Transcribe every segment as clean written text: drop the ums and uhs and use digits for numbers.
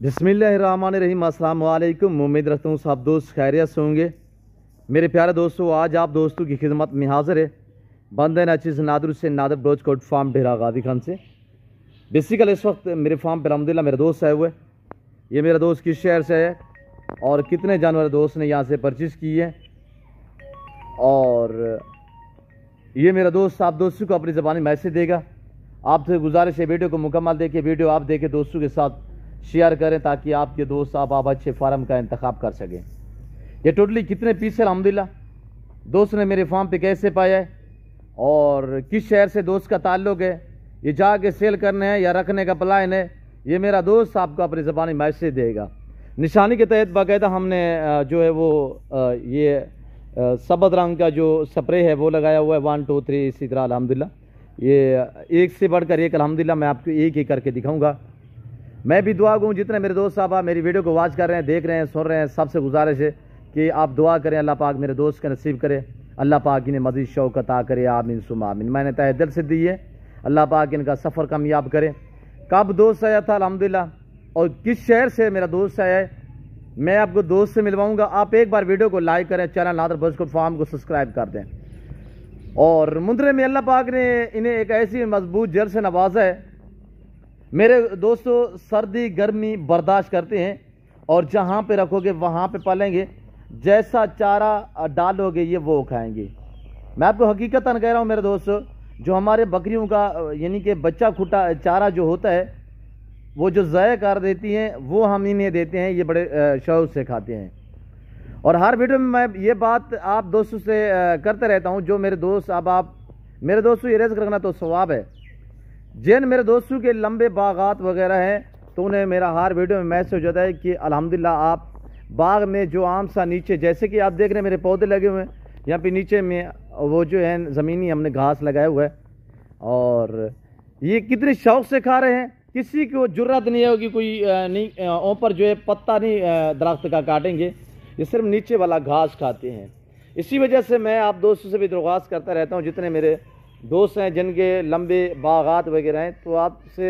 बिस्मिल्लाहिर्रहमानिर्रहीम। अस्सलाम वालेकुम। उम्मीद रखता हूँ सब दोस्त खैरियत से होंगे। मेरे प्यारे दोस्तों, आज आप दोस्तों की खिदमत में हाजिर है बंदे नाचिज नादर से नादर ब्रोच कोट फार्म डेरा गादी खान से। बेसिकल इस वक्त मेरे फार्म पर अल्हम्दुलिल्लाह मेरे दोस्त आए हुए। ये मेरा दोस्त किस शहर से है और कितने जानवर दोस्त ने यहाँ से परचेज़ की है, और ये मेरा दोस्त आप दोस्तों को अपनी ज़बानी मैसेज देगा। आपसे गुजारिश है वीडियो को मुकम्मल देखिए, वीडियो आप देखें दोस्तों के साथ शेयर करें ताकि आपके दोस्त आप अच्छे फार्म का इंतखाब कर सकें। ये टोटली कितने पीस है अल्हम्दुलिल्लाह, दोस्त ने मेरे फार्म पे कैसे पाया है और किस शहर से दोस्त का ताल्लुक़ है, ये जाके सेल करने हैं या रखने का प्लान है, ये मेरा दोस्त आपको अपनी ज़बानी मैसेज देगा। निशानी के तहत बाकायदा हमने जो है वो ये सबज रंग का जो स्प्रे है वो लगाया हुआ है 1 2 3 इसी तरह अल्हम्दुलिल्लाह। ये एक से बढ़कर एक अल्हम्दुलिल्लाह मैं आपको एक ही करके दिखाऊंगा। मैं भी दुआ गूँ जितने मेरे दोस्त साहब मेरी वीडियो को वॉच कर रहे हैं, देख रहे हैं, सुन रहे हैं, सबसे गुजारिश है कि आप दुआ करें अल्लाह पाक मेरे दोस्त का नसीब करे, अल्लाह पाक इन्हें मज़ीद शौक़ अता करे। आमीन सुम्मा आमीन। मैंने तहे दिल से दी है, अल्लाह पाक इनका सफ़र कामयाब करे। कब दोस्त आया था अल्हम्दुलिल्लाह और किस शहर से मेरा दोस्त आया है मैं आपको दोस्त से मिलवाऊंगा। आप एक बार वीडियो को लाइक करें, चैनल नादर ब्रोच कोट फार्म को सब्सक्राइब कर दें। और मुंद्रे में अल्लाह पाक ने इन्हें एक ऐसी मजबूत जड़ से नवाजा है। मेरे दोस्तों सर्दी गर्मी बर्दाश्त करते हैं और जहाँ पे रखोगे वहाँ पे पालेंगे, जैसा चारा डालोगे ये वो खाएंगे। मैं आपको हकीकतन कह रहा हूँ मेरे दोस्तों, जो हमारे बकरियों का यानी कि बच्चा खुटा चारा जो होता है वो जो ज़ाया कर देती हैं वो हम इन्हें देते हैं, ये बड़े शौक़ से खाते हैं। और हर वीडियो में मैं ये बात आप दोस्तों से करते रहता हूँ, जो मेरे दोस्त अब आप मेरे दोस्तों ये रिज़्क़ रखना तो सवाब है। जिन मेरे दोस्तों के लंबे बागात वगैरह हैं तो उन्हें मेरा हर वीडियो में मैसेज हो जाता है कि अल्हम्दुलिल्लाह आप बाग में जो आम सा नीचे जैसे कि आप देख रहे हैं मेरे पौधे लगे हुए हैं, यहाँ पे नीचे में वो जो है ज़मीनी हमने घास लगाया हुआ है और ये कितने शौक़ से खा रहे हैं। किसी को जुर्रत नहीं होगी, कोई नहीं ऊपर जो है पत्ता नहीं दरख्त का काटेंगे, ये सिर्फ नीचे वाला घास खाते हैं। इसी वजह से मैं आप दोस्तों से भी दरख्वास्त करता रहता हूँ, जितने मेरे दोस्त हैं जिनके लंबे बागात वगैरह हैं, तो आपसे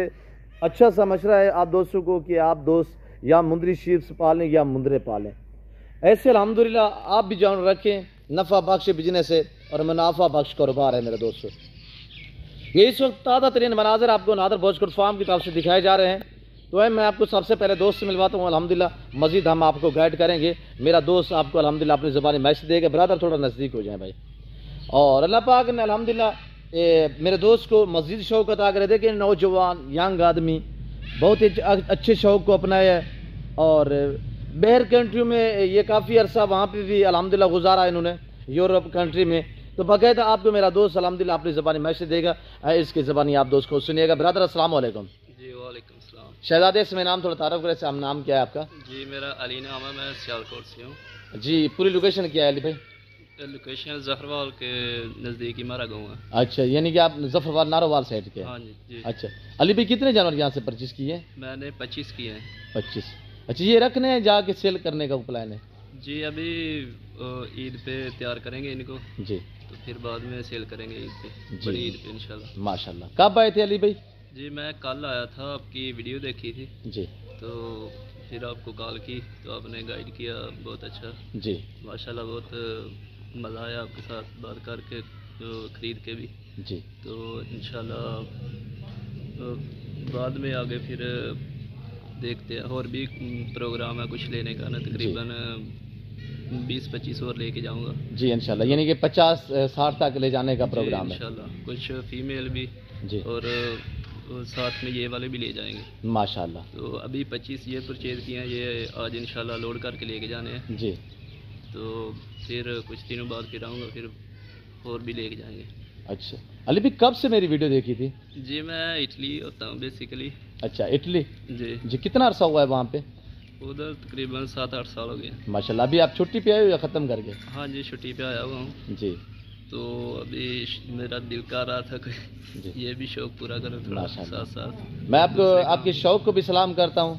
अच्छा सा मशवरा है आप दोस्तों को कि आप दोस्त या मुंदरी शीप्स पालें या मुंदरे पालें। ऐसे अल्हम्दुलिल्लाह आप भी जानवर रखें, नफ़ा बख्श बिजनेस है और मुनाफा बख्श कारोबार है मेरे दोस्तों। ये इस वक्त ताज़ा तरीन मनाजर आपको नादर ब्रोच कोट फार्म की तरफ से दिखाए जा रहे हैं। तो मैं आपको सबसे पहले दोस्त से मिलवाता हूँ अल्हम्दुलिल्लाह, मज़ीद हम आपको गाइड करेंगे। मेरा दोस्त आपको अल्हम्दुलिल्लाह अपनी ज़बानी मैसेज देगा। ब्रदर थोड़ा नज़दीक हो जाए भाई। और अल्लाह पाक ने अल्हम्दुलिल्लाह मेरे दोस्त को मज़ीद शौक़ अता करे। देखिए नौजवान यंग आदमी बहुत ही अच्छे शौक़ को अपनाया है और बाहर कंट्रियों में ये काफ़ी अरसा वहाँ पे भी अल्हम्दुलिल्लाह गुजारा इन्होंने, यूरोप कंट्री में। तो बाकायदा आपको मेरा दोस्त अल्हम्दुलिल्लाह अपनी ज़बानी मैसेज देगा, इसकी ज़बानी आप दोस्त को सुनिएगा। ब्रदर अस्सलाम वालेकुम। जी वालेकुम सलाम। शहजादे से मैं नाम थोड़ा तारुफ करें, साहब नाम क्या है आपका? जी मेरा अली नाम है, मैं सियालकोट से हूँ। जी पूरी लोकेशन क्या है अली भाई? लोकेशन जफरवाल के नज़दीक ही हमारा गाँव है। अच्छा, यानी कि आप जफरवाल नारोवाल साइड के? हाँ जी। अच्छा अली भाई, कितने जानवर यहाँ से परचेज किए हैं? मैंने 25 किए हैं। 25। अच्छा, ये रखने हैं जाके सेल करने का प्लान है? जी अभी ईद पे तैयार करेंगे इनको जी, तो फिर बाद में सेल करेंगे ईद पे, जी। बड़ी ईद पे इंशाल्लाह। माशाल्लाह। कब आए थे अली भाई? जी मैं कल आया था, आपकी वीडियो देखी थी जी, तो फिर आपको कॉल की तो आपने गाइड किया, बहुत अच्छा जी माशाल्लाह। बहुत मज़ा आया आपके साथ बात करके, तो ख़रीद के भी जी। तो इंशाल्लाह बाद में आगे फिर देखते हैं। और भी प्रोग्राम है कुछ लेने का ना, तकरीबन 20-25 और लेके जाऊंगा जी इंशाल्लाह। यानी कि 50-60 तक ले जाने का प्रोग्राम है इंशाल्लाह। कुछ फीमेल भी जी, और साथ में ये वाले भी ले जाएंगे माशाल्लाह। तो अभी 25 ये परचेज़ किए हैं, ये आज इंशाल्लाह लोड करके लेके जाने हैं जी। तो फिर कुछ दिनों बाद फिर आऊँगा, फिर और भी लेके जाएंगे। अच्छा अली भाई, कब से मेरी वीडियो देखी थी? जी मैं इटली होता हूँ बेसिकली। अच्छा इटली जी जी। कितना अरसा हुआ है वहाँ पे? उधर तकरीबन 7-8 साल हो गए। माशाल्लाह। अभी आप छुट्टी पे आए हो या ख़त्म करके? हाँ जी छुट्टी पे आया हुआ हूँ जी। तो अभी मेरा दिल कर रहा था कि जी। ये भी शौक़ पूरा करो थोड़ा साथ साथ। मैं आपको आपके शौक़ को भी सलाम करता हूँ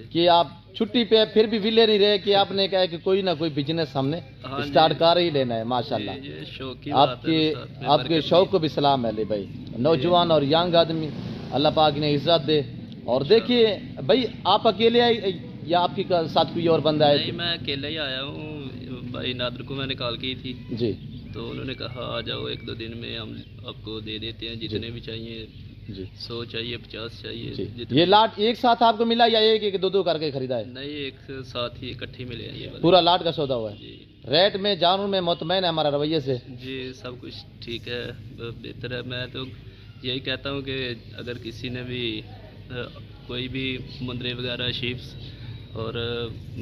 कि आप छुट्टी पे फिर भी विले नहीं रहे कि आपने कहा कि कोई ना कोई बिजनेस हमने स्टार्ट कर ही लेना है। माशाल्लाह। ये शौक की आपके शौक़ को भी सलाम है अली भाई। नौजवान और यंग आदमी अल्लाह पाक ने इज़्ज़त दे और देखिए भाई, आप अकेले आए या आपके साथ कोई और बंदा नहीं, है? मैं अकेले ही आया हूँ। भाई नादर को मैंने कॉल की थी, जी तो उन्होंने कहा आ जाओ, 1-2 दिन में हम आपको दे देते हैं जितने भी चाहिए। जी 100 चाहिए, 50 चाहिए, जी। जितने। ये लाट एक साथ आपको मिला या एक एक दो दो करके खरीदा है? नहीं, एक साथ ही इकट्ठे मिले हैं ये वाले। पूरा लाट का सौदा हुआ है? जी रेट में जानवर में मुतमैन है हमारा रवैये से? जी, सब कुछ ठीक है, बेहतर है। मैं तो यही कहता हूँ कि अगर किसी ने भी कोई भी मुंदरे वगैरह, शीप्स और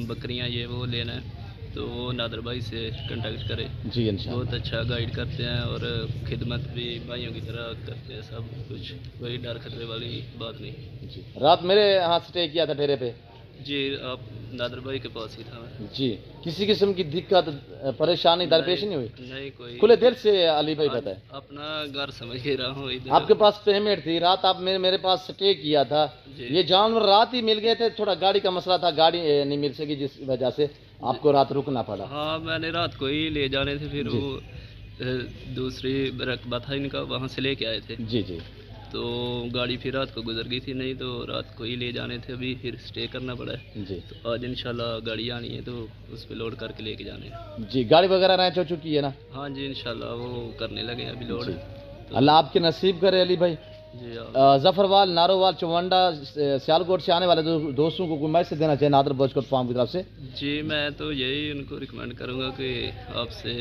बकरियाँ ये वो लेना है तो वो नादर भाई से कांटेक्ट करे। जी इंशाल्लाह। बहुत अच्छा गाइड करते हैं और खिदमत भी भाइयों की तरह करते हैं, सब कुछ, कोई डर खतरे वाली बात नहीं। जी रात मेरे हाथ स्टे किया था डेरे पे? जी, आप नादर भाई के पास ही था मैं। जी। किसी किस्म की दिक्कत परेशानी दरपेश नहीं हुई? नहीं, कोई। खुले दिल से अली भाई बताए। अपना घर समझ के रहा हूँ इधर। आपके पास पेमेंट थी, रात आप मेरे पास स्टे किया था, ये जानवर रात ही मिल गए थे, थोड़ा गाड़ी का मसला था, गाड़ी नहीं मिल सकी जिस वजह से आपको रात रुकना पड़ा। हाँ, मैंने रात को ही ले जाने थे, फिर वो दूसरी रकबा था इनका, वहाँ से लेके आए थे। जी जी। तो गाड़ी फिर रात को गुजर गई थी, नहीं तो रात को ही ले जाने थे, अभी फिर स्टे करना पड़ा है। जी। तो आज इंशाल्लाह गाड़ी आनी है तो उस पर लोड करके लेके जाने हैं। जी, गाड़ी वगैरह रैंच हो चुकी है ना? हाँ जी, इंशाल्लाह वो करने लगे हैं अभी लोड। तो अल्लाह आपके नसीब करे अली भाई। जी, जफरवाल, नारोवाल, चुवंडा, सियालकोट से आने वाले दोस्तों को कोई मैसेज देना चाहिए नादर बॉयज फार्म की तरफ से? जी, मैं तो यही उनको रिकमेंड करूँगा कि आपसे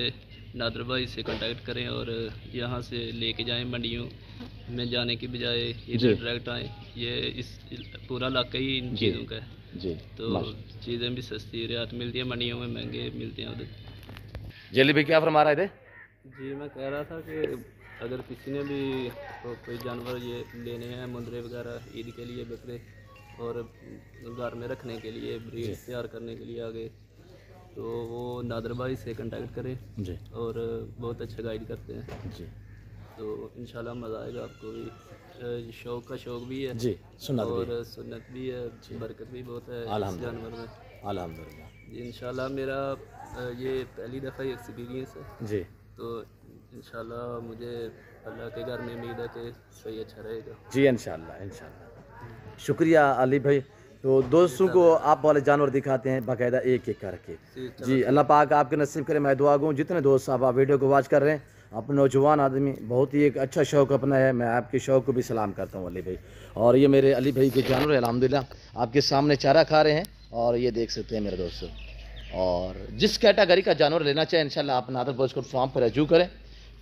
नादर भाई से कांटेक्ट करें और यहाँ से लेके जाएं, मंडियों में जाने की बजाय इधर डायरेक्ट आएँ। ये इस पूरा इलाका ही इन चीज़ों का है। जी। तो चीज़ें भी सस्ती रियायत मिलती है, मंडियों में महंगे मिलते हैं उधर। जली भाई क्या फरमा रहे थे? जी, मैं कह रहा था कि अगर किसी ने भी कोई जानवर ये लेने हैं, मुंदरे वगैरह ईद के लिए, बकरे और घर में रखने के लिए, ब्रीड तैयार करने के लिए आगे, तो वो नादर भाई से कांटेक्ट करें जी। और बहुत अच्छा गाइड करते हैं जी। तो इंशाल्लाह मज़ा आएगा आपको भी। शौक का शौक भी है जी, सुन्नत और सुन्नत भी है, बरकत भी बहुत है इस जानवर में। अल्हम्दुलिल्लाह जी, इंशाल्लाह मेरा ये पहली दफ़ा ही एक्सपीरियंस है। जी। तो इंशाल्लाह मुझे अल्लाह के घर में उम्मीद है कि सही अच्छा रहेगा। जी इंशाल्लाह इंशाल्लाह। शुक्रिया अली भाई। तो दोस्तों को आप वाले जानवर दिखाते हैं बाकायदा एक एक करके। जी, अल्लाह पाक आपके नसीब करे। मैं दुआ गूँ जितने दोस्त साहब आप वीडियो को वॉच कर रहे हैं, अपने नौजवान आदमी, बहुत ही एक अच्छा शौक़ अपना है, मैं आपके शौक़ को भी सलाम करता हूँ अली भाई। और ये मेरे अली भाई के जानवर है, अल्हम्दुलिल्लाह आपके सामने चारा खा रहे हैं और ये देख सकते हैं मेरे दोस्तों। और जिस कैटेगरी का जानवर लेना चाहें इंशाल्लाह आप नादर बॉयज फार्म पर रजू करें।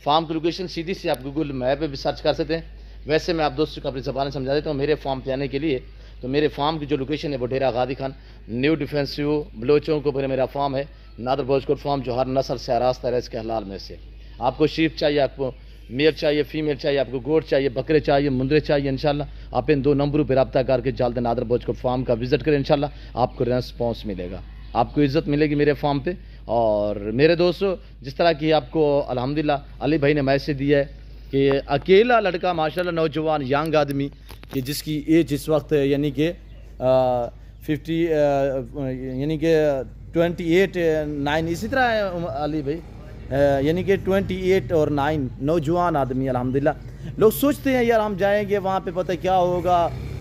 फार्म की लोकेशन सीधी से आप गूगल मैप पे भी सर्च कर सकते हैं। वैसे मैं आप दोस्तों को अपनी ज़बान समझा देता हूँ। मेरे फार्म पे आने के लिए तो मेरे फार्म की जो लोकेशन है वो डेरा गादी खान न्यू डिफेंसिव बलोचों को पर मेरा फार्म है, नादर बॉयज फार्म, जो हर नस्ल से आरास्ता है इसके हलाल में से। आपको शीप चाहिए, आपको मेल चाहिए, फीमेल चाहिए, आपको गोट चाहिए, बकरे चाहिए, मुंदरे चाहिए, इंशाल्लाह आप इन 2 नंबरों पर रब्ता करके जल्द नादर बॉयज फार्म का विजिट करें। इंशाल्लाह आपको रेस्पॉन्स मिलेगा, आपको इज़्ज़त मिलेगी मेरे फार्म पे। और मेरे दोस्तों, जिस तरह की आपको अल्हम्दुलिल्लाह अली भाई ने मैसेज दिया है कि अकेला लड़का माशाल्लाह नौजवान यंग आदमी कि जिसकी एज इस वक्त यानी कि 50 यानी कि 28-9 इसी तरह है अली भाई, यानी कि 28 और 9 नौजवान आदमी अल्हम्दुलिल्लाह। लोग सोचते हैं यार हम जाएंगे वहाँ पे पता क्या होगा,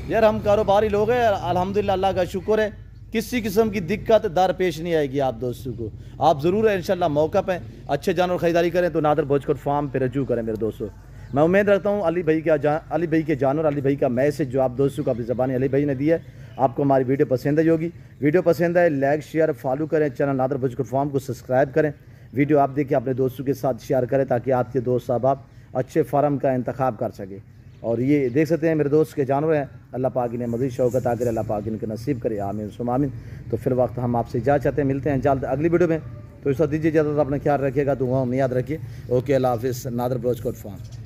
यार हम कारोबारी लोग हैं अल्हम्दुलिल्लाह, अल्लाह का शुक्र है, किसी किस्म की दिक्कत दर पेश नहीं आएगी आप दोस्तों को। आप ज़रूर है इंशाल्लाह मौका पे अच्छे जानवर ख़रीदारी करें तो नादर बॉयज फार्म पे रजू करें मेरे दोस्तों। मैं उम्मीद रखता हूँ अली भाई के जानवर, अली भाई का मैसेज जो आप दोस्तों को अपनी ज़बानी अली भाई ने दिया है, आपको हमारी वीडियो पसंद आई होगी। वीडियो पसंद आए लाइक शेयर फॉलो करें, चैनल नादर बॉयज फार्म को सब्सक्राइब करें, वीडियो आप देखिए अपने दोस्तों के साथ शेयर करें ताकि आपके दोस्त साहब आप अच्छे फार्म का इंतखाब कर सके। और ये देख सकते हैं मेरे दोस्त के जानवर हैं, अल्लाह पाक इन्हें मज़ीद शौकत आकर अल्लाह पाक इनके नसीब करे, आमीन सुम आमीन। तो फिर वक्त हम आपसे इजाज़त चाहते हैं, मिलते हैं जल्द अगली वीडियो में। तो इस वक्त दीजिए इजाज़त, अपना ख्याल रखिएगा, तो वहाँ याद रखिए। ओके, अल्लाह हाफिज़। Nadar boys farm.